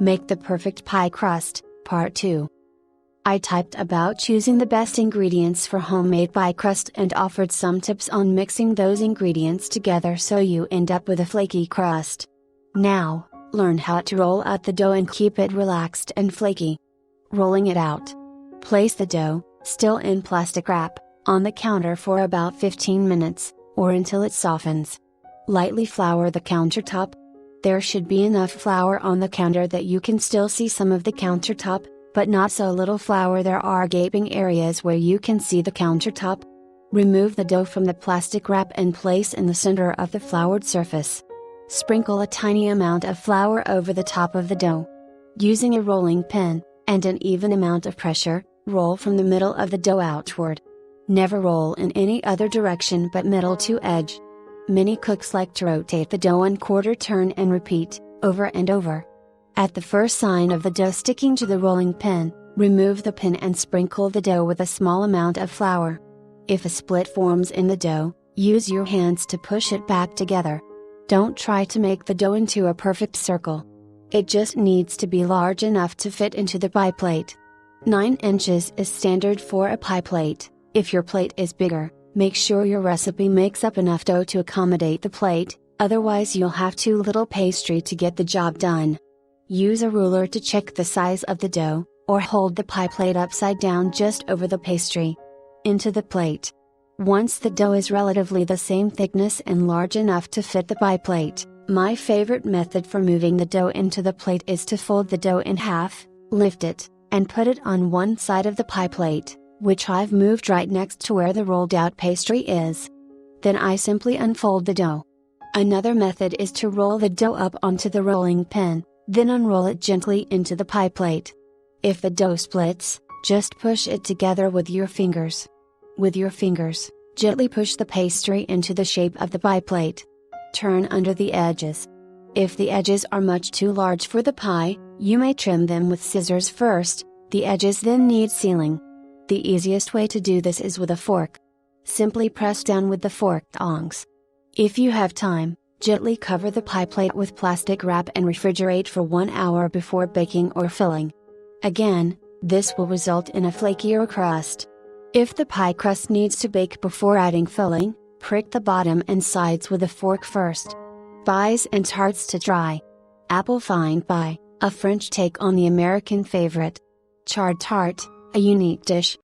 Make the perfect pie crust, Part 2. I typed about choosing the best ingredients for homemade pie crust and offered some tips on mixing those ingredients together so you end up with a flaky crust. Now, learn how to roll out the dough and keep it relaxed and flaky. Rolling it out. Place the dough, still in plastic wrap, on the counter for about 15 minutes, or until it softens. Lightly flour the countertop. There should be enough flour on the counter that you can still see some of the countertop, but not so little flour there are gaping areas where you can see the countertop. Remove the dough from the plastic wrap and place in the center of the floured surface. Sprinkle a tiny amount of flour over the top of the dough. Using a rolling pin, and an even amount of pressure, roll from the middle of the dough outward. Never roll in any other direction but middle to edge. Many cooks like to rotate the dough and quarter turn and repeat, over and over. At the first sign of the dough sticking to the rolling pin, remove the pin and sprinkle the dough with a small amount of flour. If a split forms in the dough, use your hands to push it back together. Don't try to make the dough into a perfect circle. It just needs to be large enough to fit into the pie plate. 9 inches is standard for a pie plate. If your plate is bigger, make sure your recipe makes up enough dough to accommodate the plate, otherwise you'll have too little pastry to get the job done. Use a ruler to check the size of the dough, or hold the pie plate upside down just over the pastry. Into the plate. Once the dough is relatively the same thickness and large enough to fit the pie plate, my favorite method for moving the dough into the plate is to fold the dough in half, lift it, and put it on one side of the pie plate, which I've moved right next to where the rolled out pastry is. Then I simply unfold the dough. Another method is to roll the dough up onto the rolling pin, then unroll it gently into the pie plate. If the dough splits, just push it together with your fingers. With your fingers, gently push the pastry into the shape of the pie plate. Turn under the edges. If the edges are much too large for the pie, you may trim them with scissors first, the edges then need sealing. The easiest way to do this is with a fork. Simply press down with the fork tongs. If you have time, gently cover the pie plate with plastic wrap and refrigerate for 1 hour before baking or filling. Again, this will result in a flakier crust. If the pie crust needs to bake before adding filling, prick the bottom and sides with a fork first. Pies and tarts to try. Apple fine pie, a French take on the American favorite. Charred tart, a unique dish.